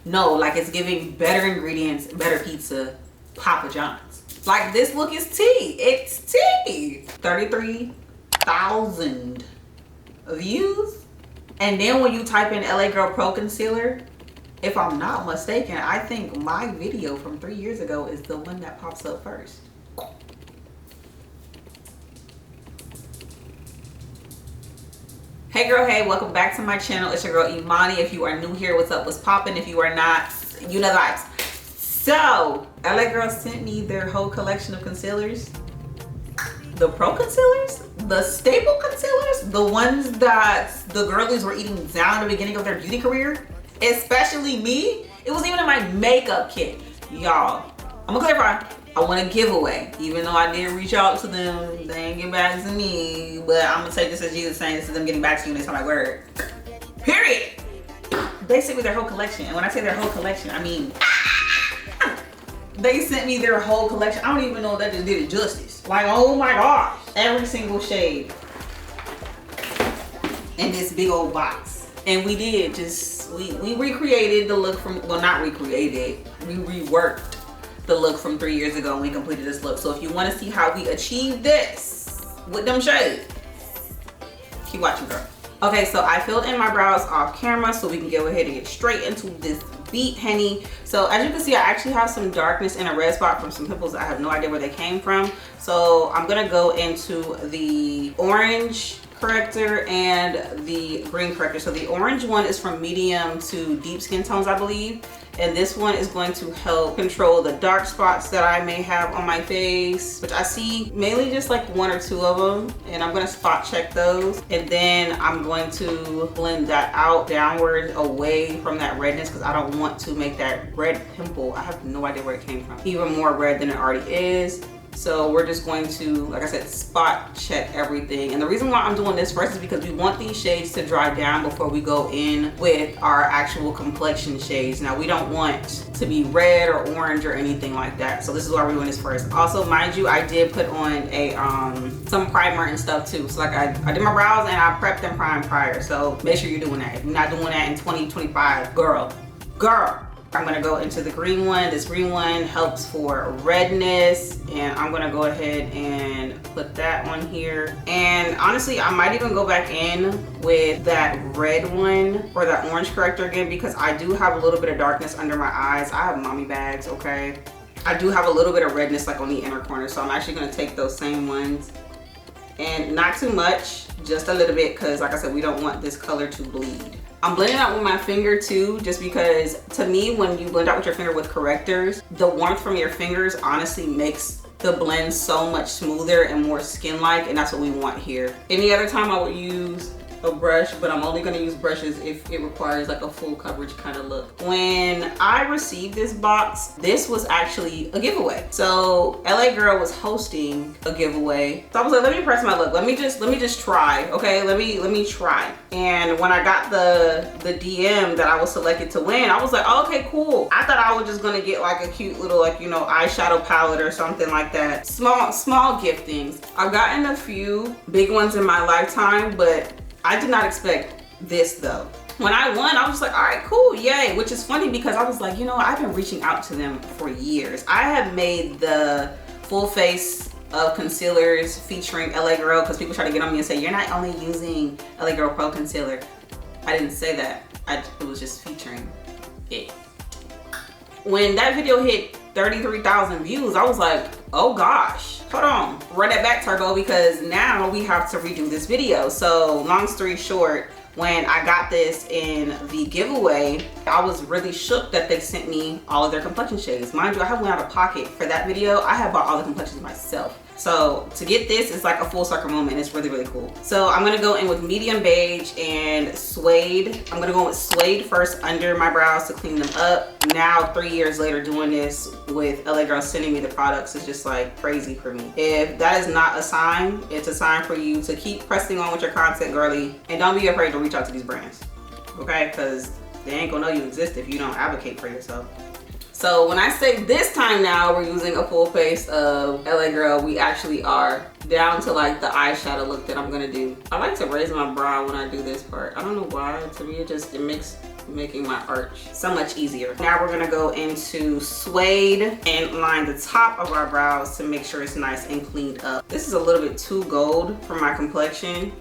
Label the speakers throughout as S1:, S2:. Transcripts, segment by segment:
S1: No, like it's giving better ingredients, better pizza, Papa John's. Like this look is tea. It's tea. 33,000 views. And then when you type in LA Girl Pro Concealer, if I'm not mistaken, I think my video from 3 years ago is the one that pops up first. Hey girl, hey, welcome back to my channel. It's your girl Imani. If you are new here, what's up, what's poppin'? If you are not, you know the vibes. So LA Girl sent me their whole collection of concealers. The pro concealers, the staple concealers, the ones that the girlies were eating down at the beginning of their beauty career, especially me. It was even in my makeup kit. Y'all, I'm gonna clarify, I want a giveaway. Even though I did reach out to them, they ain't get back to me. But I'm gonna take this as Jesus saying this is them getting back to you and it's my word. Period. They sent me their whole collection. And when I say their whole collection, I mean, they sent me their whole collection. I don't even know if that just did it justice. Like, oh my gosh. Every single shade in this big old box. And we did just, we recreated the look from, well, not recreated, we reworked the look from 3 years ago and we completed this look. So if you want to see how we achieved this with them shades, keep watching, girl. Okay, so I filled in my brows off camera so we can go ahead and get straight into this beat, honey. So as you can see, I actually have some darkness and a red spot from some pimples. I have no idea where they came from. So I'm gonna go into the orange corrector and the green corrector. So the orange one is from medium to deep skin tones, I believe. And this one is going to help control the dark spots that I may have on my face, which I see mainly just like 1 or 2 of them. And I'm gonna spot check those. And then I'm going to blend that out downward away from that redness because I don't want to make that red pimple, I have no idea where it came from, even more red than it already is. So we're just going to, like I said, spot check everything. And the reason why I'm doing this first is because we want these shades to dry down before we go in with our actual complexion shades. Now we don't want to be red or orange or anything like that. So this is why we're doing this first. Also, mind you, I did put on a some primer and stuff too. So like I did my brows and I prepped and primed prior. So make sure you're doing that. If you're not doing that in 2025, girl. I'm gonna go into the green one. This green one helps for redness, and I'm gonna go ahead and put that on here. And honestly, I might even go back in with that red one or that orange corrector again because I do have a little bit of darkness under my eyes. I have mommy bags, okay? I do have a little bit of redness like on the inner corner, so I'm actually gonna take those same ones and not too much, just a little bit, because like I said, we don't want this color to bleed. I'm blending out with my finger too, just because to me, when you blend out with your finger with correctors, the warmth from your fingers honestly makes the blend so much smoother and more skin-like, and that's what we want here. Any other time I would use a brush, but I'm only gonna use brushes if it requires like a full coverage kind of look. When I received this box, this was actually a giveaway. So LA Girl was hosting a giveaway. So I was like, let me press my luck. Let me just try, okay? Let me try. And when I got the DM that I was selected to win, I was like, oh, okay, cool. I thought I was just gonna get like a cute little like, you know, eyeshadow palette or something like that. Small giftings. I've gotten a few big ones in my lifetime, but I did not expect this though. When I won, I was just like, all right, cool, yay. Which is funny because I was like, you know, I've been reaching out to them for years. I have made the full face of concealers featuring LA Girl because people try to get on me and say, you're not only using LA Girl Pro Concealer. I didn't say that. It was just featuring it. When that video hit 33,000 views, I was like, oh gosh, hold on, run that back, Turbo, because now we have to redo this video. So long story short, when I got this in the giveaway, I was really shook that they sent me all of their complexion shades. Mind you, I have went out of pocket for that video. I have bought all the complexions myself. So to get this, it's like a full circle moment. It's really, really cool. So I'm gonna go in with medium beige and suede. I'm gonna go with suede first under my brows to clean them up. Now, 3 years later, doing this with LA Girl sending me the products is just like crazy for me. If that is not a sign, it's a sign for you to keep pressing on with your content, girly. And don't be afraid to reach out to these brands, okay? Because they ain't gonna know you exist if you don't advocate for yourself. So when I say this time now we're using a full face of LA Girl, we actually are down to like the eyeshadow look that I'm gonna do. I like to raise my brow when I do this part. I don't know why, to me it makes making my arch so much easier. Now we're gonna go into suede and line the top of our brows to make sure it's nice and cleaned up. This is a little bit too gold for my complexion,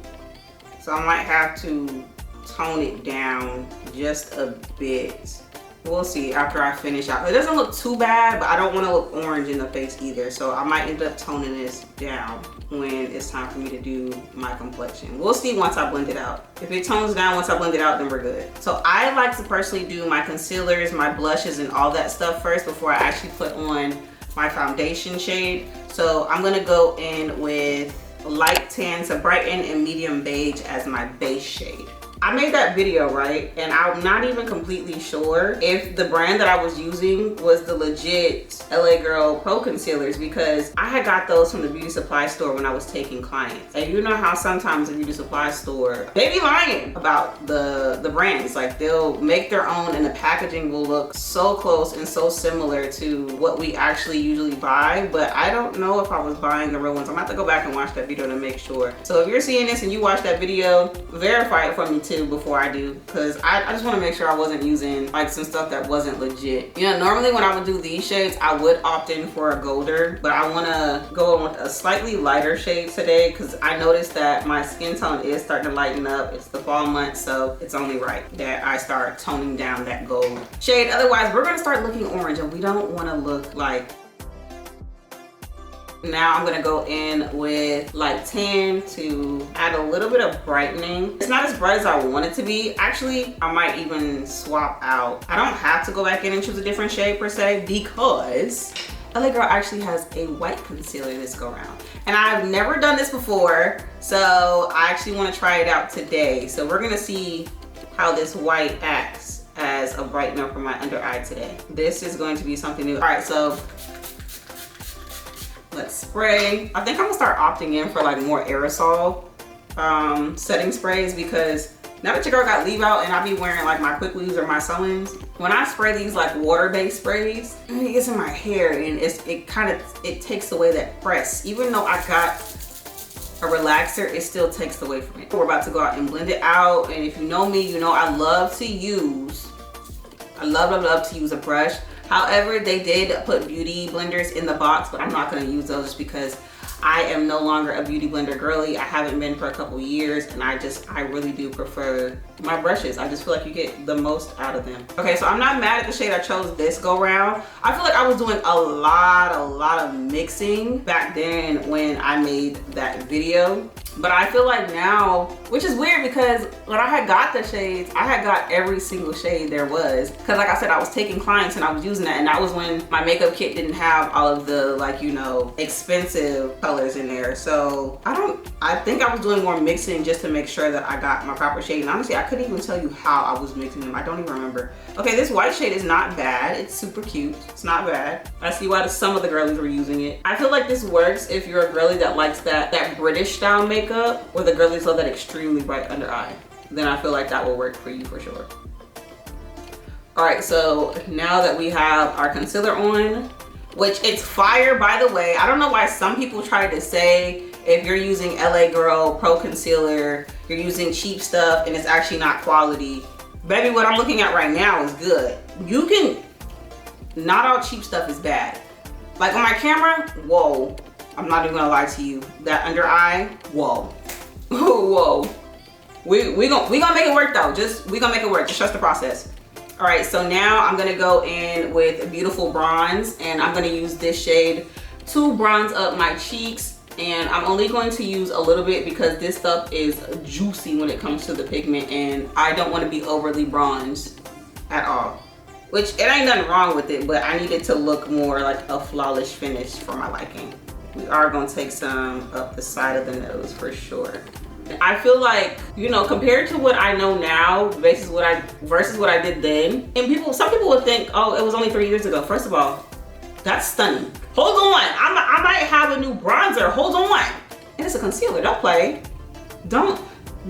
S1: so I might have to tone it down just a bit. We'll see after I finish out. It doesn't look too bad, but I don't want to look orange in the face either, so I might end up toning this down when it's time for me to do my complexion. We'll see once I blend it out. If it tones down once I blend it out, then we're good. So I like to personally do my concealers, my blushes, and all that stuff first before I actually put on my foundation shade. So I'm gonna go in with light tan to brighten and medium beige as my base shade. I made that video, right? And I'm not even completely sure if the brand that I was using was the legit LA Girl Pro Concealers, because I had got those from the beauty supply store when I was taking clients. And you know how sometimes the beauty supply store, they be lying about the brands. Like, they'll make their own and the packaging will look so close and so similar to what we actually usually buy, but I don't know if I was buying the real ones. I'm gonna have to go back and watch that video to make sure. So if you're seeing this and you watch that video, verify it for me too before I do, because I just want to make sure I wasn't using like some stuff that wasn't legit. You know, normally when I would do these shades, I would opt in for a golder, but I want to go in with a slightly lighter shade today because I noticed that my skin tone is starting to lighten up. It's the fall month, so it's only right that I start toning down that gold shade. Otherwise, we're going to start looking orange, and we don't want to look like. Now I'm gonna go in with light tan to add a little bit of brightening. It's not as bright as I want it to be. Actually, I might even swap out. I don't have to go back in and choose a different shade per se, because LA Girl actually has a white concealer this go around. And I've never done this before, so I actually wanna try it out today. So we're gonna see how this white acts as a brightener for my under eye today. This is going to be something new. All right, so let's spray. I think I'm gonna start opting in for like more aerosol setting sprays, because now that your girl got leave out and I be wearing like my quick leaves or my sew-ins, when I spray these like water-based sprays, it gets in my hair and it takes away that press. Even though I got a relaxer, it still takes away from it. We're about to go out and blend it out, and if you know me, you know I love to use a brush. However, they did put beauty blenders in the box, but I'm not gonna use those just because I am no longer a beauty blender girly. I haven't been for a couple years, and I really do prefer my brushes. I just feel like you get the most out of them. Okay, so I'm not mad at the shade I chose this go round. I feel like I was doing a lot of mixing back then when I made that video. But I feel like now, which is weird because when I had got the shades, I had got every single shade there was. Cause like I said, I was taking clients and I was using that, and that was when my makeup kit didn't have all of the, like, you know, expensive colors in there. So I think I was doing more mixing just to make sure that I got my proper shade. And honestly, I couldn't even tell you how I was mixing them. I don't even remember. Okay, this white shade is not bad. It's super cute. It's not bad. I see why some of the girlies were using it. I feel like this works if you're a girly that likes that British style makeup, or the girlies love that extremely bright under eye. Then I feel like that will work for you for sure. All right, so now that we have our concealer on, which it's fire, by the way. I don't know why some people try to say if you're using LA Girl Pro Concealer, you're using cheap stuff and it's actually not quality. Baby, what I'm looking at right now is good. Not all cheap stuff is bad. Like on my camera, whoa. I'm not even gonna lie to you. That under eye, whoa. Whoa. We gonna make it work though. We gonna make it work. Just trust the process. All right, so now I'm gonna go in with a beautiful bronze, and I'm gonna use this shade to bronze up my cheeks. And I'm only going to use a little bit because this stuff is juicy when it comes to the pigment, and I don't want to be overly bronzed at all. Which, it ain't nothing wrong with it, but I need it to look more like a flawless finish for my liking. We are gonna take some up the side of the nose for sure. I feel like, you know, compared to what I know now versus what I did then, and some people would think, oh, it was only 3 years ago. First of all, that's stunning. Hold on, I might have a new bronzer. Hold on. And it's a concealer. Don't play.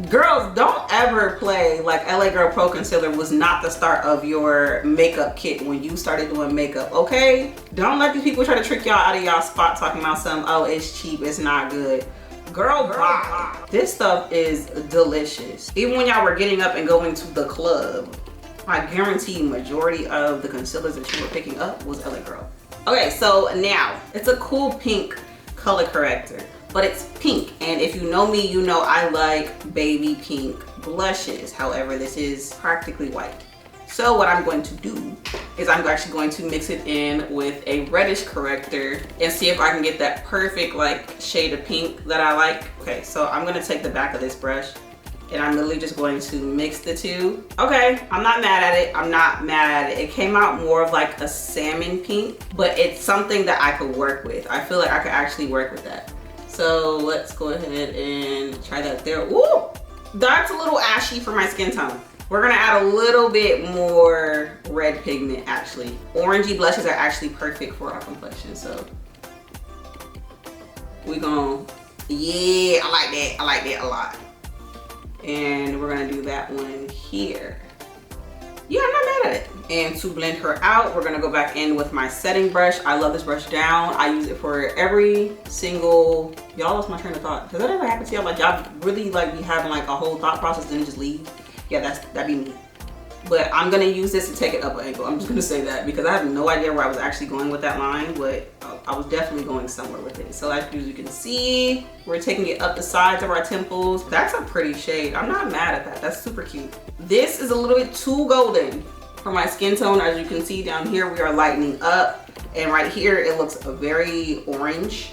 S1: Girls, don't ever play like LA Girl Pro Concealer was not the start of your makeup kit when you started doing makeup, okay? Don't let these people try to trick y'all out of y'all spot talking about some, oh, it's cheap, it's not good. Girl, bye. This stuff is delicious. Even when y'all were getting up and going to the club, I guarantee majority of the concealers that you were picking up was LA Girl. Okay, so now it's a cool pink color corrector, but it's pink. And if you know me, you know I like baby pink blushes. However, this is practically white. So what I'm going to do is I'm actually going to mix it in with a reddish corrector and see if I can get that perfect like shade of pink that I like. Okay, so I'm gonna take the back of this brush and I'm literally just going to mix the two. Okay, I'm not mad at it. I'm not mad at it. It came out more of like a salmon pink, but it's something that I could work with. I feel like I could actually work with that. So let's go ahead and try that there. Ooh, that's a little ashy for my skin tone. We're gonna add a little bit more red pigment actually. Orangey blushes are actually perfect for our complexion, so we're gonna, yeah, I like that. I like that a lot. And we're gonna do that one here. Yeah, I'm not mad at it. And to blend her out, we're gonna go back in with my setting brush. I love this brush down. I use it for every single, y'all lost my train of thought. Does that ever happen to y'all? Like y'all really like be having like a whole thought process then just leave? Yeah, that'd be me. But I'm gonna use this to take it up an angle. I'm just gonna say that because I have no idea where I was actually going with that line, but I was definitely going somewhere with it. So as you can see, we're taking it up the sides of our temples. That's a pretty shade. I'm not mad at that. That's super cute. This is a little bit too golden for my skin tone. As you can see down here, we are lightening up. And right here, it looks very orange.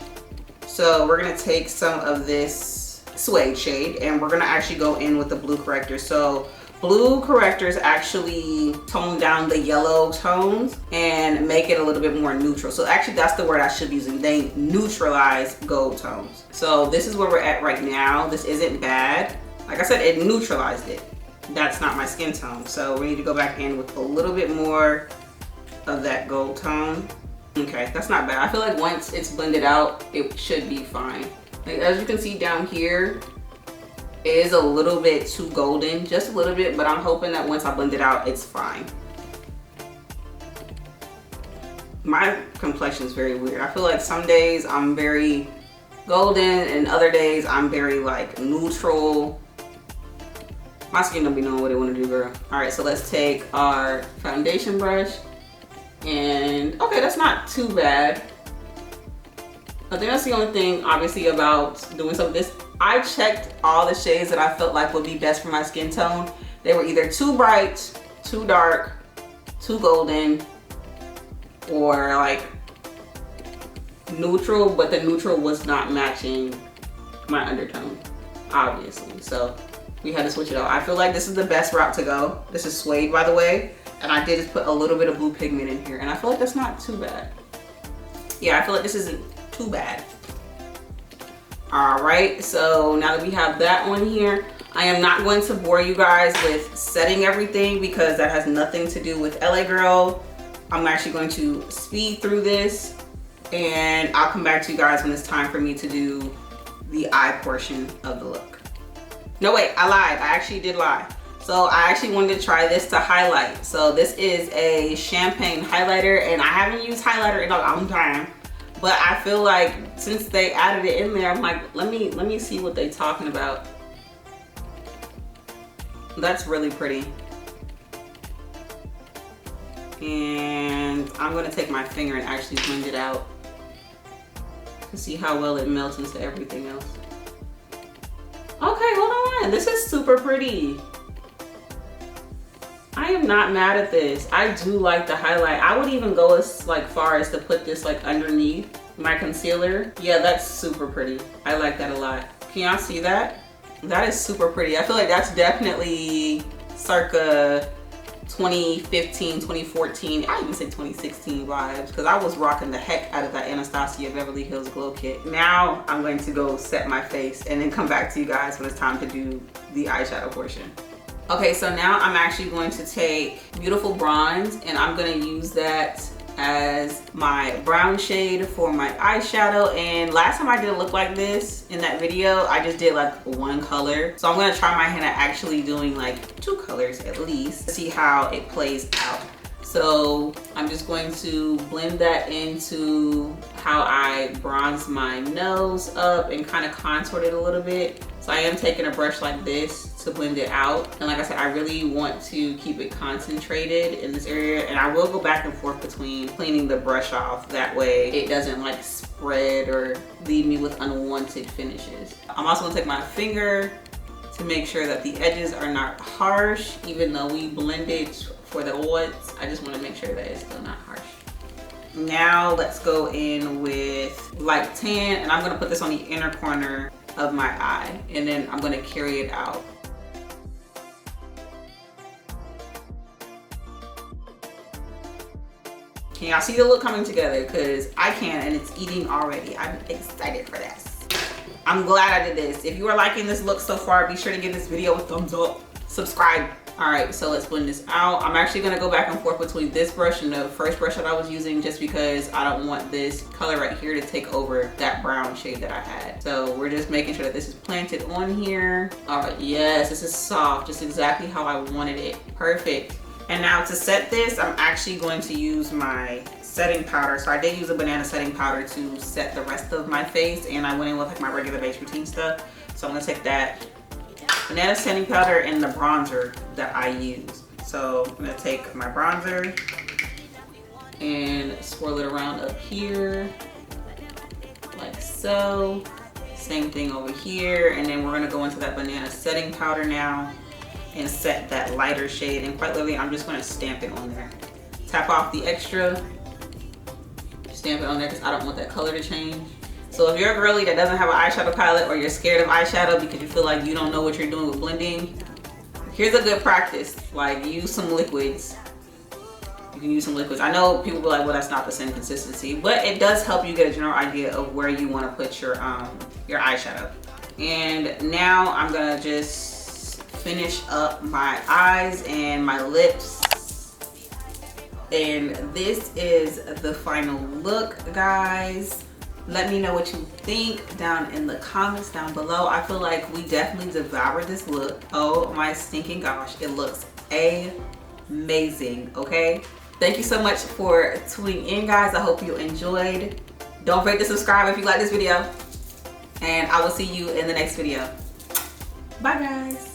S1: So we're gonna take some of this suede shade and we're gonna actually go in with the blue corrector. So blue correctors actually tone down the yellow tones and make it a little bit more neutral. So actually that's the word I should be using. They neutralize gold tones. So this is where we're at right now. This isn't bad. Like I said, it neutralized it. That's not my skin tone. So we need to go back in with a little bit more of that gold tone. Okay, that's not bad. I feel like once it's blended out, it should be fine. Like, as you can see down here, it is a little bit too golden, just a little bit, but I'm hoping that once I blend it out, it's fine. My complexion is very weird. I feel like some days I'm very golden and other days I'm very like neutral. My skin don't be knowing what it want to do, girl. All right, so let's take our foundation brush and okay, that's not too bad. I think that's the only thing obviously about doing some of this. I checked all the shades that I felt like would be best for my skin tone. They were either too bright, too dark, too golden, or like neutral, but the neutral was not matching my undertone, obviously. So we had to switch it out. I feel like this is the best route to go. This is suede, by the way. And I did just put a little bit of blue pigment in here. And I feel like that's not too bad. Yeah, I feel like this isn't too bad. All right, so now that we have that one here, I am not going to bore you guys with setting everything because that has nothing to do with LA Girl. I'm actually going to speed through this and I'll come back to you guys when it's time for me to do the eye portion of the look. No, wait, I lied. I actually did lie. So I actually wanted to try this to highlight. So this is a champagne highlighter and I haven't used highlighter in a long time. But I feel like since they added it in there, I'm like, let me see what they're talking about. That's really pretty. And I'm gonna take my finger and actually blend it out to see how well it melts into everything else. Okay, hold on. This is super pretty. I am not mad at this. I do like the highlight. I would even go as like far as to put this like underneath my concealer. Yeah, that's super pretty. I like that a lot. Can y'all see that? That is super pretty. I feel like that's definitely circa 2015, 2014, I even say 2016 vibes because I was rocking the heck out of that Anastasia Beverly Hills Glow Kit. Now I'm going to go set my face and then come back to you guys when it's time to do the eyeshadow portion. Okay, so now I'm actually going to take Beautiful Bronze and I'm going to use that as my brown shade for my eyeshadow. And last time I did a look like this in that video, I just did like one color. So I'm going to try my hand at actually doing like 2 colors at least to see how it plays out. So I'm just going to blend that into how I bronze my nose up and kind of contour it a little bit. So I am taking a brush like this to blend it out. And like I said, I really want to keep it concentrated in this area, and I will go back and forth between cleaning the brush off. That way it doesn't like spread or leave me with unwanted finishes. I'm also gonna take my finger to make sure that the edges are not harsh, even though we blended for the odds. I just want to make sure that it's still not harsh. Now let's go in with light tan, and I'm gonna put this on the inner corner of my eye, and then I'm gonna carry it out. Can y'all see the look coming together? Because I can, and it's eating already. I'm excited for this. I'm glad I did this. If you are liking this look so far, be sure to give this video a thumbs up. Subscribe. All right, so let's blend this out. I'm actually gonna go back and forth between this brush and the first brush that I was using, just because I don't want this color right here to take over that brown shade that I had. So we're just making sure that this is planted on here. All right, yes, this is soft, just exactly how I wanted it. Perfect. And now to set this, I'm actually going to use my setting powder. So I did use a banana setting powder to set the rest of my face, and I went in with like my regular base routine stuff. So I'm gonna take that banana setting powder and the bronzer that I use. So I'm gonna take my bronzer and swirl it around up here, like so. Same thing over here, and then we're gonna go into that banana setting powder now and set that lighter shade, and quite literally I'm just gonna stamp it on there. Tap off the extra, stamp it on there because I don't want that color to change. So if you're a girly that doesn't have an eyeshadow palette, or you're scared of eyeshadow because you feel like you don't know what you're doing with blending, here's a good practice. Like, use some liquids. You can use some liquids. I know people be like, well, that's not the same consistency, but it does help you get a general idea of where you want to put your eyeshadow. And now I'm gonna just finish up my eyes and my lips. And this is the final look, guys. Let me know what you think down in the comments down below. I feel like we definitely devoured this look. Oh my stinking gosh, it looks amazing, okay? Thank you so much for tuning in, guys. I hope you enjoyed. Don't forget to subscribe if you like this video, and I will see you in the next video. Bye, guys.